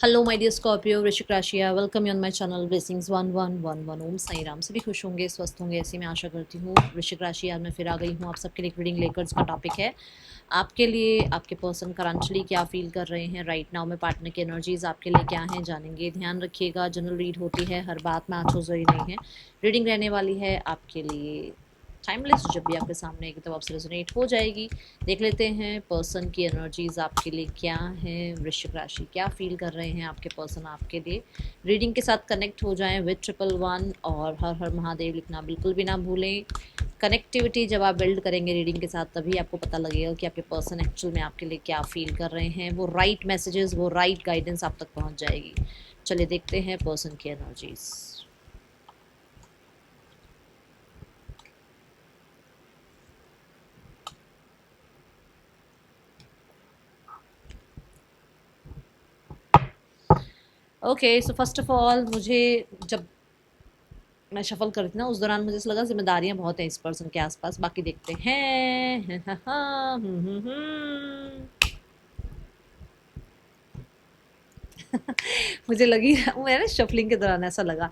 Hello my dear Scorpio वृश्चिक राशि, welcome you on my channel blessings 1111। ओम साई राम। सभी खुश होंगे, स्वस्थ होंगे, ऐसी मैं आशा करती हूँ। वृश्चिक राशि, आज मैं फिर आ गई हूँ आप सबके लिए रीडिंग लेकर। इसका टॉपिक है आपके लिए आपके पर्सन करंटली क्या फील कर रहे हैं राइट नाउ में। पार्टनर की एनर्जीज आपके लिए क्या हैं जानेंगे। ध्यान रखिएगा, जनरल रीड होती है, हर बात में आंसर नहीं है। रीडिंग रहने वाली है आपके लिए टाइमलेस, जब भी आपके सामने एक तब आपसे रेजोनेट हो जाएगी। देख लेते हैं पर्सन की एनर्जीज आपके लिए क्या है। वृश्चिक राशि, क्या फील कर रहे हैं आपके पर्सन आपके लिए। रीडिंग के साथ कनेक्ट हो जाएं विद 111 और हर हर महादेव लिखना बिल्कुल भी ना भूलें। कनेक्टिविटी जब आप बिल्ड करेंगे रीडिंग के साथ, तभी आपको पता लगेगा कि आपके पर्सन एक्चुअल में आपके लिए क्या फील कर रहे हैं। वो राइट मैसेजेस, वो राइट गाइडेंस आप तक पहुंच जाएगी। चलिए देखते हैं पर्सन की energies. Okay, so first of all मुझे जब मैं शफल कर रही थी ना, उस दौरान मुझे ऐसा लगा जिम्मेदारियां बहुत हैं इस पर्सन के आसपास। बाकी देखते हैं। मुझे लगी मेरे शफलिंग के दौरान ऐसा लगा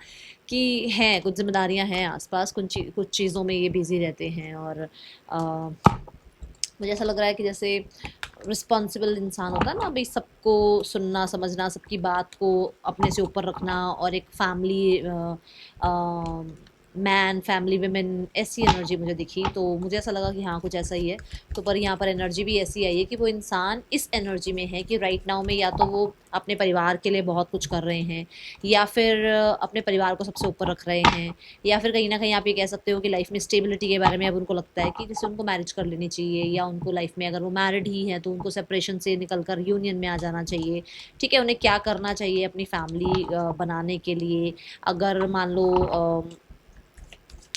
कि हैं कुछ जिम्मेदारियां हैं आसपास, कुछ चीज़ों में ये बिजी रहते हैं। और मुझे ऐसा लग रहा है कि जैसे रिस्पॉन्सिबल इंसान होता है ना भाई, सबको सुनना समझना, सबकी बात को अपने से ऊपर रखना, और एक फैमिली मैन, फैमिली वेमेन, ऐसी एनर्जी मुझे दिखी। तो मुझे ऐसा लगा कि हाँ कुछ ऐसा ही है। तो पर यहाँ पर एनर्जी भी ऐसी आई है कि वो इंसान इस एनर्जी में है कि राइट नाउ में या तो वो अपने परिवार के लिए बहुत कुछ कर रहे हैं, या फिर अपने परिवार को सबसे ऊपर रख रहे हैं, या फिर कहीं ना कहीं आप ये कह सकते हो कि लाइफ में स्टेबिलिटी के बारे में अब उनको लगता है कि जैसे उनको मैरिज कर लेनी चाहिए, या उनको लाइफ में अगर वो मैरिड ही है तो उनको सेपरेशन से निकल कर यूनियन में आ जाना चाहिए। ठीक है, उन्हें क्या करना चाहिए अपनी फैमिली बनाने के लिए। अगर मान लो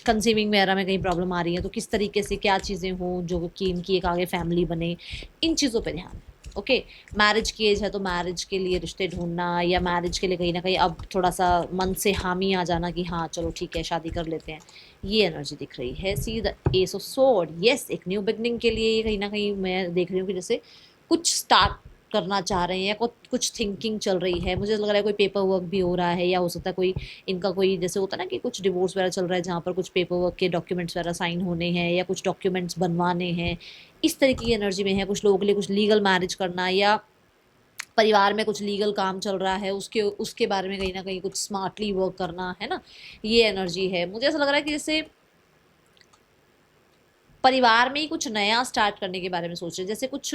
कंसीविंग वगैरह में कहीं प्रॉब्लम आ रही है तो किस तरीके से क्या चीज़ें हों जो कि इनकी एक आगे फैमिली बने, इन चीज़ों पे ध्यान है। ओके, मैरिज की एज है तो मैरिज के लिए रिश्ते ढूंढना, या मैरिज के लिए कहीं ना कहीं अब थोड़ा सा मन से हामी आ जाना कि हाँ चलो ठीक है शादी कर लेते हैं, ये एनर्जी दिख रही है। See the S of sword, yes, एक न्यू बिगनिंग के लिए ये कहीं ना कहीं मैं देख रही हूँ कि जैसे कुछ स्टार्ट करना चाह रहे हैं, या कुछ थिंकिंग चल रही है। मुझे लग रहा है कोई पेपर वर्क भी हो रहा है, या हो सकता है कोई इनका कोई जैसे होता है ना कि कुछ डिवोर्स वगैरह चल रहा है जहाँ पर कुछ पेपर वर्क के डॉक्यूमेंट्स वगैरह साइन होने हैं, या कुछ डॉक्यूमेंट्स बनवाने हैं। इस तरीके की एनर्जी में है। कुछ लोगों के लिए कुछ लीगल मैरिज करना, या परिवार में कुछ लीगल काम चल रहा है, उसके उसके बारे में कहीं ना कहीं कुछ स्मार्टली वर्क करना है ना, ये एनर्जी है। मुझे ऐसा लग रहा है कि जैसे परिवार में ही कुछ नया स्टार्ट करने के बारे में सोच रहे हैं। जैसे कुछ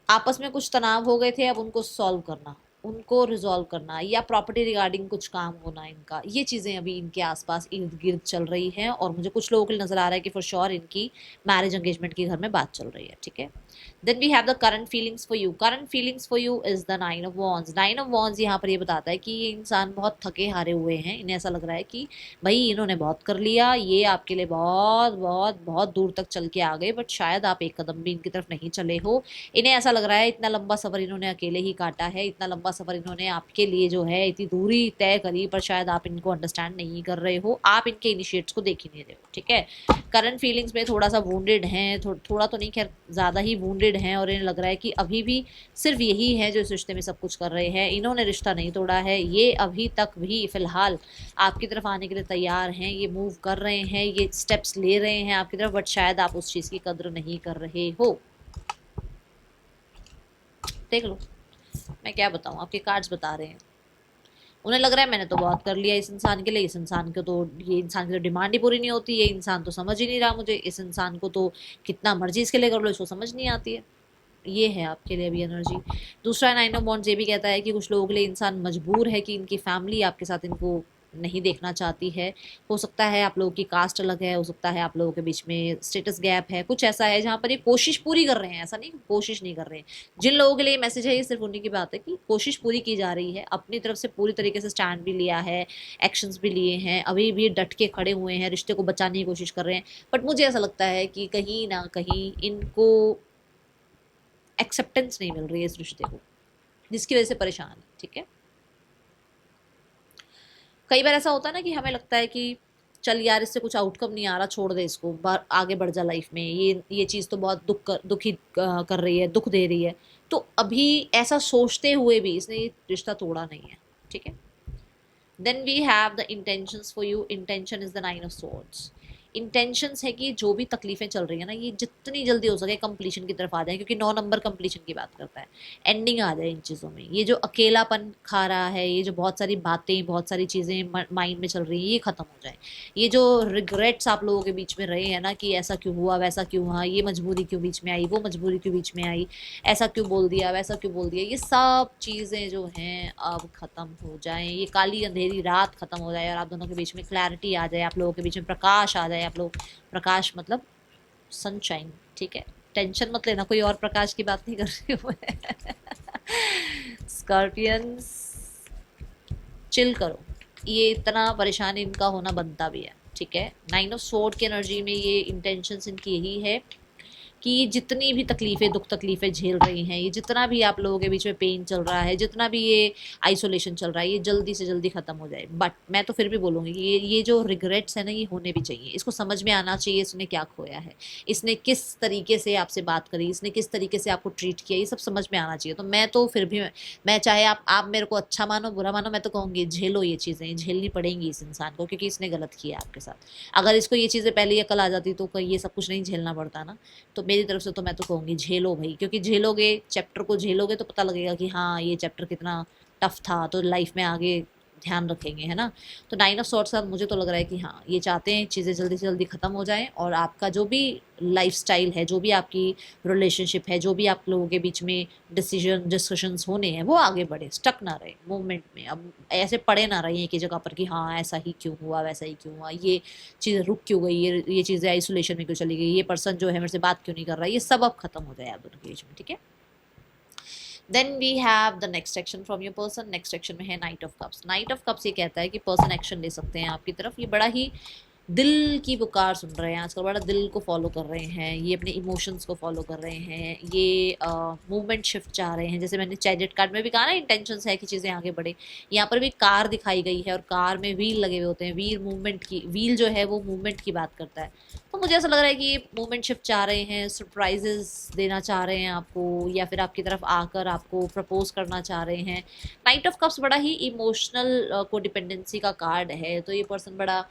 आपस में कुछ तनाव हो गए थे, अब उनको सॉल्व करना, उनको रिजॉल्व करना, या प्रॉपर्टी रिगार्डिंग कुछ काम होना इनका, ये चीज़ें अभी इनके आसपास इर्द गिर्द चल रही हैं। और मुझे कुछ लोगों के लिए नजर आ रहा है कि फॉर श्योर इनकी मैरिज एंगेजमेंट की घर में बात चल रही है। ठीक है, then we have the current feelings for you. Current feelings for you is the 9 of wands. 9 of wands यहाँ पर ये बताता है कि ये इंसान बहुत थके हारे हुए हैं। इन्हें ऐसा लग रहा है कि भाई इन्होंने बहुत कर लिया, ये आपके लिए बहुत बहुत बहुत दूर तक चल के आ गए, बट शायद आप एक कदम भी इनकी तरफ नहीं चले हो। इन्हें ऐसा लग रहा है इतना लंबा सफ़र इन्होंने अकेले ही काटा है, इतना लंबा सफ़र इन्होंने आपके लिए जो है इतनी दूरी तय करी, पर शायद आप इनको अंडरस्टैंड नहीं कर रहे हो, आप इनके इनिशिएट्स को देख ही नहीं रहे हो। ठीक है, करंट फीलिंग्स में थोड़ा सा वूंडेड हैं, थोड़ा तो नहीं, खैर ज़्यादा ही वूंडेड हैं। और इन्हें लग रहा है कि अभी भी सिर्फ यही है जो इस रिश्ते में सब कुछ कर रहे हैं। इन्होंने रिश्ता नहीं तोड़ा है, ये अभी तक भी फ़िलहाल आपकी तरफ आने के लिए तैयार हैं, ये मूव कर रहे हैं, ये स्टेप्स ले रहे हैं आपकी तरफ, बट शायद आप उस चीज़ की कद्र नहीं कर रहे हो। देख लो, मैं क्या बताऊँ, आपके कार्ड्स बता रहे हैं। उन्हें लग रहा है मैंने तो बहुत कर लिया इस इंसान के लिए, इस इंसान को तो, ये इंसान की तो डिमांड ही पूरी नहीं होती, ये इंसान तो समझ ही नहीं रहा मुझे, इस इंसान को तो कितना मर्जी इसके लिए कर लो इसको समझ नहीं आती है। ये है आपके लिए अभी एनर्जी। दूसरा 9 ऑफ वॉन्ड्स ये भी कहता है कि कुछ लोगों के लिए इंसान मजबूर है कि इनकी फैमिली आपके साथ इनको नहीं देखना चाहती है। हो सकता है आप लोगों की कास्ट अलग है, हो सकता है आप लोगों के बीच में स्टेटस गैप है, कुछ ऐसा है जहाँ पर ये कोशिश पूरी कर रहे हैं, ऐसा नहीं कोशिश नहीं कर रहे हैं। जिन लोगों के लिए मैसेज है ये सिर्फ उन्हीं की बात है कि कोशिश पूरी की जा रही है, अपनी तरफ से पूरी तरीके से स्टैंड भी लिया है, एक्शंस भी लिए हैं, अभी भी डट के खड़े हुए हैं, रिश्ते को बचाने की कोशिश कर रहे हैं। बट मुझे ऐसा लगता है कि कहीं ना कहीं इनको एक्सेप्टेंस नहीं मिल रही है इस रिश्ते को, जिसकी वजह से परेशान है। ठीक है, कई बार ऐसा होता है ना कि हमें लगता है कि चल यार इससे कुछ आउटकम नहीं आ रहा, छोड़ दे इसको, आगे बढ़ जा लाइफ में, ये चीज़ तो बहुत दुखी कर रही है, दुख दे रही है। तो अभी ऐसा सोचते हुए भी इसने ये रिश्ता तोड़ा नहीं है, ठीक है। Then we have the intentions for you. Intention is the nine of swords. Intentions है कि जो भी तकलीफें चल रही है ना, ये जितनी जल्दी हो सके कंप्लीशन की तरफ आ जाए, क्योंकि 9 नंबर कंप्लीशन की बात करता है। एंडिंग आ जाए इन चीज़ों में। ये जो अकेलापन खा रहा है, ये जो बहुत सारी बातें, बहुत सारी चीज़ें माइंड में चल रही है, ये खत्म हो जाए। ये जो रिग्रेट्स आप लोगों के बीच में रहे हैं ना, कि ऐसा क्यों हुआ, वैसा क्यों हुआ, ये मजबूरी क्यों बीच में आई, वो मजबूरी क्यों बीच में आई, ऐसा क्यों बोल दिया, वैसा क्यों बोल दिया, ये सब चीज़ें जो हैं अब ख़त्म हो जाएं। ये काली अंधेरी रात ख़त्म हो जाए और आप दोनों के बीच में क्लैरिटी आ जाए, आप लोगों के बीच में प्रकाश आ जाए। आप लोग, प्रकाश मतलब सनशाइन, ठीक है। टेंशन मत लेना, कोई और प्रकाश की बात नहीं कर रही हूँ मैं। स्कॉर्पियंस, चिल करो। ये इतना परेशान इनका होना बनता भी है, ठीक है। 9 ऑफ स्वॉर्ड की एनर्जी में ये इंटेंशंस इनकी यही है कि ये जितनी भी तकलीफ़ें, दुख तकलीफ़ें झेल रही हैं, ये जितना भी आप लोगों के बीच में पेन चल रहा है, जितना भी ये आइसोलेशन चल रहा है, ये जल्दी से जल्दी ख़त्म हो जाए। बट मैं तो फिर भी बोलूँगी कि ये जो रिग्रेट्स है ना, ये होने भी चाहिए। इसको समझ में आना चाहिए इसने क्या खोया है, इसने किस तरीके से आपसे बात करी, इसने किस तरीके से आपको ट्रीट किया, ये सब समझ में आना चाहिए। तो मैं तो फिर भी, मैं चाहे आप मेरे को अच्छा मानो बुरा मानो, मैं तो कहूँगी झेलो, ये चीज़ें झेलनी पड़ेंगी इस इंसान को, क्योंकि इसने गलत किया आपके साथ। अगर इसको ये चीज़ें पहले ही अकल आ जाती तो ये सब कुछ नहीं झेलना पड़ता ना। तो मेरी तरफ से तो मैं तो कहूँगी झेलो भाई, क्योंकि झेलोगे, चैप्टर को झेलोगे तो पता लगेगा कि हाँ ये चैप्टर कितना टफ था, तो लाइफ में आगे ध्यान रखेंगे, है ना। तो 9 ऑफ सॉर्ड्स का मुझे तो लग रहा है कि हाँ ये चाहते हैं चीज़ें जल्दी से जल्दी ख़त्म हो जाएं, और आपका जो भी लाइफस्टाइल है, जो भी आपकी रिलेशनशिप है, जो भी आप लोगों के बीच में डिस्कशंस होने हैं, वो आगे बढ़े, स्टक ना रहे मोमेंट में। अब ऐसे पड़े ना रहे एक ही जगह पर कि हाँ ऐसा ही क्यों हुआ, वैसा ही क्यों हुआ, ये चीज़ रुक क्यों गई, ये चीज़ें आइसोलेशन में क्यों चली गई, ये पर्सन जो है मेरे से बात क्यों नहीं कर रहा, ये सब अब खत्म हो जाए आप दोनों के बीच में, ठीक है। Then we have the next action from your person. Next action में है knight of cups. Knight of cups ये कहता है कि पर्सन एक्शन ले सकते हैं आपकी तरफ। ये बड़ा ही दिल की पुकार सुन रहे हैं आजकल, बड़ा दिल को फॉलो कर रहे हैं, ये अपने इमोशंस को फॉलो कर रहे हैं, ये मूवमेंट शिफ्ट चाह रहे हैं। जैसे मैंने चैरियट कार्ड में भी कहा ना, इंटेंशंस है कि चीज़ें आगे बढ़े। यहाँ पर भी कार दिखाई गई है और कार में व्हील लगे हुए होते हैं। व्हील जो है वो मूवमेंट की बात करता है। तो मुझे ऐसा लग रहा है कि ये मूवमेंट शिफ्ट चाह रहे हैं, सरप्राइजेस देना चाह रहे हैं आपको, या फिर आपकी तरफ आकर आपको प्रपोज करना चाह रहे हैं। नाइट ऑफ कप्स बड़ा ही इमोशनल को डिपेंडेंसी का कार्ड है। तो ये पर्सन बड़ा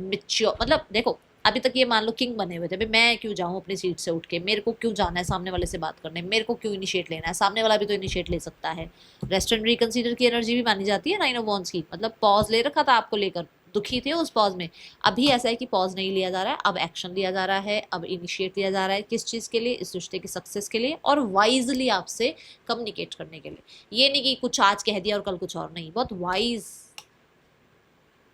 मिच्योर, मतलब देखो अभी तक ये मान लो किंग बने हुए थे, भाई मैं क्यों जाऊँ अपनी सीट से उठ के, मेरे को क्यों जाना है सामने वाले से बात करने, मेरे को क्यों इनिशिएट लेना है, सामने वाला भी तो इनिशिएट ले सकता है। रेस्ट एंड रिकंसीडर की एनर्जी भी मानी जाती है 9 ऑफ वॉन्ड्स की, मतलब पॉज ले रखा था आपको लेकर, दुखी थे उस पॉज में। अभी ऐसा है कि पॉज नहीं लिया जा रहा है, अब एक्शन लिया जा रहा है, अब इनिशिएट लिया जा रहा है। किस चीज़ के लिए? इस रिश्ते की सक्सेस के लिए, और वाइजली आपसे कम्युनिकेट करने के लिए। ये नहीं कि कुछ आज कह दिया और कल कुछ और, नहीं, बहुत वाइज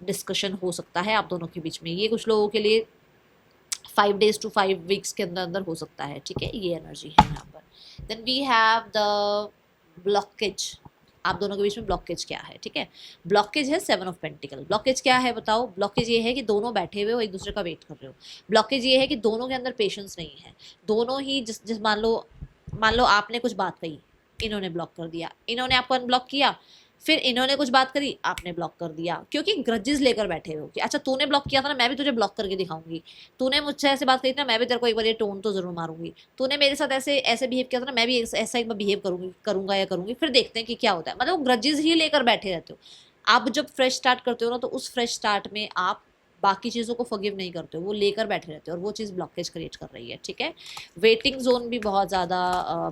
डिस्कशन हो सकता है आप दोनों के बीच में। ये कुछ लोगों के लिए 5 days to 5 weeks के अंदर अंदर हो सकता है, ठीक है। ये एनर्जी है यहाँ पर। Then we have the blockage. आप दोनों के बीच में ब्लॉकेज क्या है, ठीक है। ब्लॉकेज है 7 ऑफ पेंटिकल। ब्लॉकेज क्या है बताओ? ब्लॉकेज ये है कि दोनों बैठे हुए हो, एक दूसरे का वेट कर रहे हो। ब्लॉकेज ये है कि दोनों के अंदर पेशेंस नहीं है। दोनों ही जिस मान लो आपने कुछ बात कही, इन्होंने ब्लॉक कर दिया, इन्होंने आपको अनब्लॉक किया, फिर इन्होंने कुछ बात करी, आपने ब्लॉक कर दिया, क्योंकि ग्रजेस लेकर बैठे हो कि अच्छा तूने ब्लॉक किया था ना, मैं भी तुझे ब्लॉक करके दिखाऊंगी, तूने मुझसे ऐसे बात करी थी ना, मैं भी तेरे को एक बार ये टोन तो जरूर मारूंगी, तूने मेरे साथ ऐसे ऐसे बिहेव किया था ना, मैं भी ऐसा एक बार बिहेव करूंगा या करूंगी, फिर देखते हैं कि क्या होता है। मतलब ग्रजेस ही लेकर बैठे रहते हो। आप जब फ्रेश स्टार्ट करते हो ना, तो उस फ्रेश स्टार्ट में आप बाकी चीज़ों को फॉरगिव नहीं करते हो, वो लेकर बैठे रहते हो, और वो चीज़ ब्लॉकेज क्रिएट कर रही है, ठीक है। वेटिंग जोन भी बहुत ज़्यादा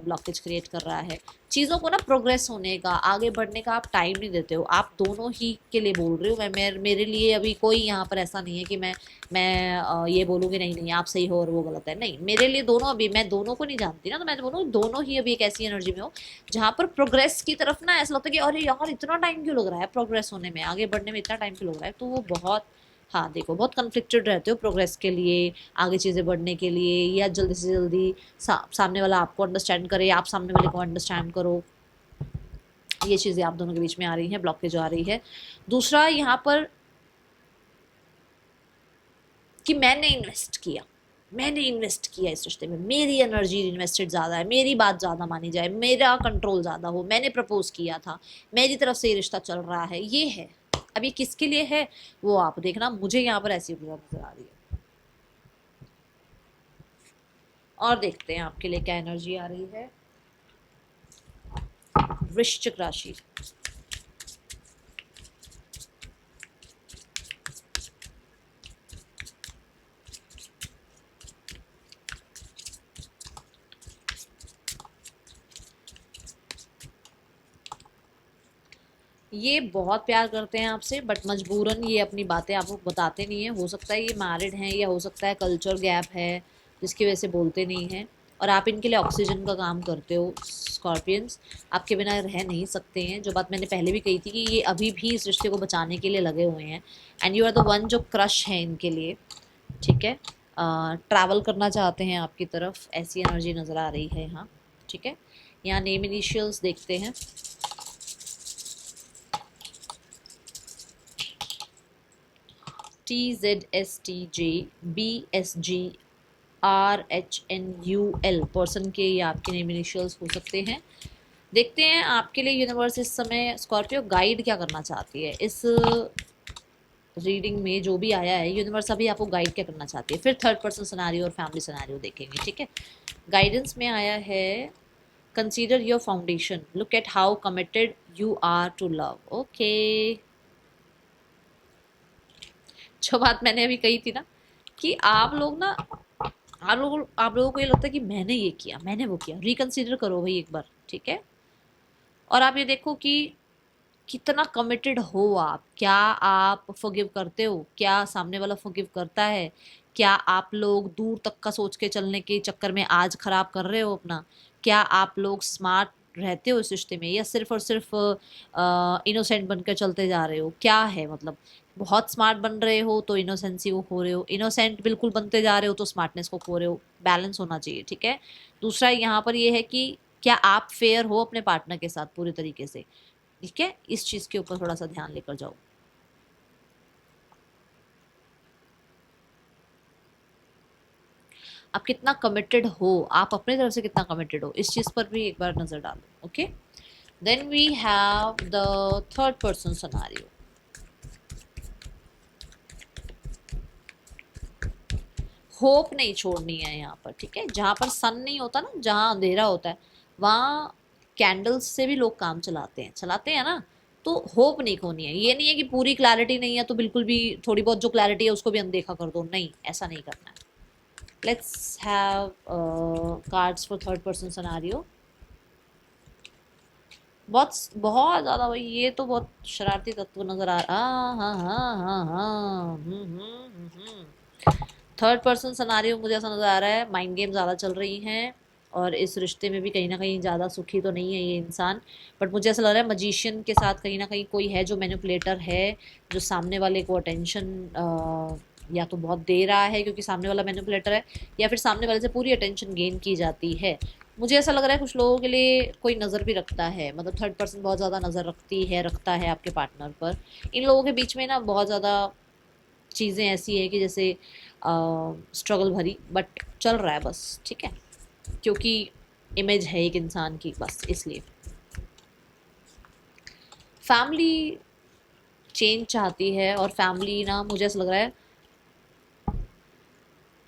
ब्लॉकेज क्रिएट कर रहा है। चीज़ों को ना प्रोग्रेस होने का, आगे बढ़ने का आप टाइम नहीं देते हो। आप दोनों ही के लिए बोल रही हूँ मैं, मेरे लिए अभी कोई यहाँ पर ऐसा नहीं है कि मैं ये बोलूँगी नहीं नहीं आप सही हो और वो गलत है, नहीं। मेरे लिए दोनों, अभी मैं दोनों को नहीं जानती ना, तो मैं बोलूँ दोनों ही अभी एक ऐसी एनर्जी में हो जहाँ पर प्रोग्रेस की तरफ ना ऐसा लगता है कि अरे यार इतना टाइम क्यों लग रहा है प्रोग्रेस होने में, आगे बढ़ने में इतना टाइम क्यों लग रहा है। तो वो बहुत, हाँ देखो, बहुत कन्फ्लिक्टेड रहते हो प्रोग्रेस के लिए, आगे चीज़ें बढ़ने के लिए, या जल्दी से जल्दी सामने वाला आपको अंडरस्टैंड करे, आप सामने वाले को अंडरस्टैंड करो। ये चीज़ें आप दोनों के बीच में आ रही हैं, ब्लॉकेज आ रही है। दूसरा यहाँ पर कि मैंने इन्वेस्ट किया इस रिश्ते में, मेरी एनर्जी इन्वेस्टेड ज़्यादा है, मेरी बात ज़्यादा मानी जाए, मेरा कंट्रोल ज़्यादा हो, मैंने प्रपोज किया था, मेरी तरफ से ये रिश्ता चल रहा है, ये है। अब ये किसके लिए है वो आप देखना, मुझे यहाँ पर ऐसी ऊर्जा नजर आ रही है। और देखते हैं आपके लिए क्या एनर्जी आ रही है। वृश्चिक राशि। ये बहुत प्यार करते हैं आपसे, बट मजबूरन ये अपनी बातें आपको बताते नहीं हैं। हो सकता है ये मैरिड हैं, या हो सकता है कल्चर गैप है जिसकी वजह से बोलते नहीं हैं। और आप इनके लिए ऑक्सीजन का काम करते हो स्कॉर्पियंस, आपके बिना रह नहीं सकते हैं। जो बात मैंने पहले भी कही थी कि ये अभी भी इस रिश्ते को बचाने के लिए लगे हुए हैं, and you are the one जो क्रश है इनके लिए। ठीक है, ट्रैवल करना चाहते हैं आपकी तरफ, ऐसी एनर्जी नज़र आ रही है यहाँ। ठीक है, यहाँ नेम इनिशियल्स देखते हैं। TZSTJBSGRHNUL पर्सन के ये आपके नेम इनिशियल्स हो सकते हैं। देखते हैं आपके लिए यूनिवर्स इस समय स्कॉर्पियो गाइड क्या करना चाहती है। इस रीडिंग में जो भी आया है, यूनिवर्स अभी आपको गाइड क्या करना चाहती है। फिर थर्ड पर्सन सिनेरियो और फैमिली सिनेरियो देखेंगे। ठीक है, गाइडेंस में आया है consider your foundation, look at how committed you are to love. Okay, जो बात मैंने अभी कही थी ना कि आप लोगों को ये लगता है कि मैंने ये किया, मैंने वो किया, रिकंसीडर करो भाई एक बार। ठीक है, और आप ये देखो कि कितना कमिटेड हो आप। क्या आप फॉरगिव करते हो? क्या सामने वाला फॉरगिव करता है? क्या आप लोग दूर तक का सोच के चलने के चक्कर में आज खराब कर रहे हो अपना? क्या आप लोग स्मार्ट रहते हो इस रिश्ते में, या सिर्फ और सिर्फ इनोसेंट बनकर चलते जा रहे हो? क्या है मतलब, बहुत स्मार्ट बन रहे हो तो इनोसेंसी को खो रहे हो, इनोसेंट बिल्कुल बनते जा रहे हो तो स्मार्टनेस को खो रहे हो। बैलेंस होना चाहिए। ठीक है, दूसरा यहाँ पर ये है कि क्या आप फेयर हो अपने पार्टनर के साथ पूरी तरीके से। ठीक है, इस चीज के ऊपर थोड़ा सा ध्यान लेकर जाओ। आप कितना कमिटेड हो, आप अपनी तरफ से कितना कमिटेड हो, इस चीज पर भी एक बार नजर डालो। Okay, then we have the third person scenario. Hope नहीं छोड़नी है यहाँ पर। ठीक है, जहां पर सन नहीं होता ना, जहां अंधेरा होता है, वहां कैंडल्स से भी लोग काम चलाते हैं ना। तो होप नहीं खोनी है। ये नहीं है कि पूरी क्लैरिटी नहीं है तो बिल्कुल भी थोड़ी बहुत जो क्लैरिटी है उसको भी अनदेखा कर दो, नहीं, ऐसा नहीं करना है। Let's have cards for third person scenario. बहुत बहुत ज्यादा भाई, ये तो बहुत शरारती तत्व नजर आ रहा। हाँ हाँ हाँ हाँ, थर्ड पर्सन सिनेरियो मुझे ऐसा नजर आ रहा है माइंड गेम ज़्यादा चल रही हैं, और इस रिश्ते में भी कहीं ना कहीं ज़्यादा सुखी तो नहीं है ये इंसान। बट मुझे ऐसा लग रहा है मजिशियन के साथ कहीं ना कहीं कोई है जो मैनिपुलेटर है, जो सामने वाले को अटेंशन या तो बहुत दे रहा है क्योंकि सामने वाला मैनिपुलेटर है, या फिर सामने वाले से पूरी अटेंशन गेन की जाती है। मुझे ऐसा लग रहा है कुछ लोगों के लिए कोई नज़र भी रखता है, मतलब थर्ड पर्सन बहुत ज़्यादा नज़र रखता है आपके पार्टनर पर। इन लोगों के बीच में ना बहुत ज़्यादा चीज़ें ऐसी है कि जैसे स्ट्रगल भरी, बट चल रहा है बस। ठीक है, क्योंकि इमेज है एक इंसान की, बस इसलिए। फैमिली चेंज चाहती है, और फैमिली ना मुझे ऐसा लग रहा है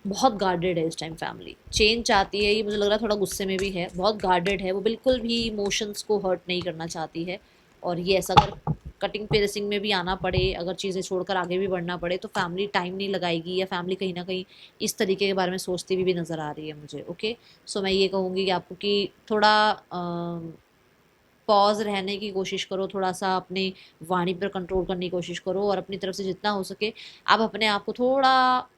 बहुत गार्डेड है इस टाइम। फैमिली चेंज चाहती है, ये मुझे लग रहा है थोड़ा गुस्से में भी है, बहुत गार्डेड है, वो बिल्कुल भी इमोशंस को हर्ट नहीं करना चाहती है। और ये ऐसा अगर कटिंग पेरेसिंग में भी आना पड़े, अगर चीज़ें छोड़कर आगे भी बढ़ना पड़े, तो फैमिली टाइम नहीं लगाएगी, या फैमिली कहीं ना कहीं इस तरीके के बारे में सोचती हुई भी नज़र आ रही है मुझे। ओके, सो मैं ये कहूँगी कि आपको कि थोड़ा पॉज रहने की कोशिश करो, थोड़ा सा अपने वाणी पर कंट्रोल करने की कोशिश करो, और अपनी तरफ से जितना हो सके आप अपने आप को थोड़ा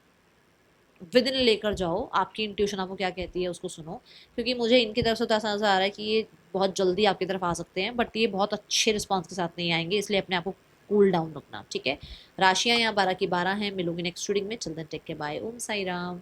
विद इन लेकर जाओ। आपकी इंट्यूशन आपको क्या कहती है उसको सुनो, क्योंकि मुझे इनकी तरफ से तो ऐसा नजर आ रहा है कि ये बहुत जल्दी आपकी तरफ आ सकते हैं, बट ये बहुत अच्छे रिस्पॉन्स के साथ नहीं आएंगे, इसलिए अपने आप को कूल डाउन रखना। ठीक है, राशियां यहाँ 12 की 12 हैं। मिलूंगी नेक्स्ट रीडिंग में, चलते टेक के बाय, ओम साई राम।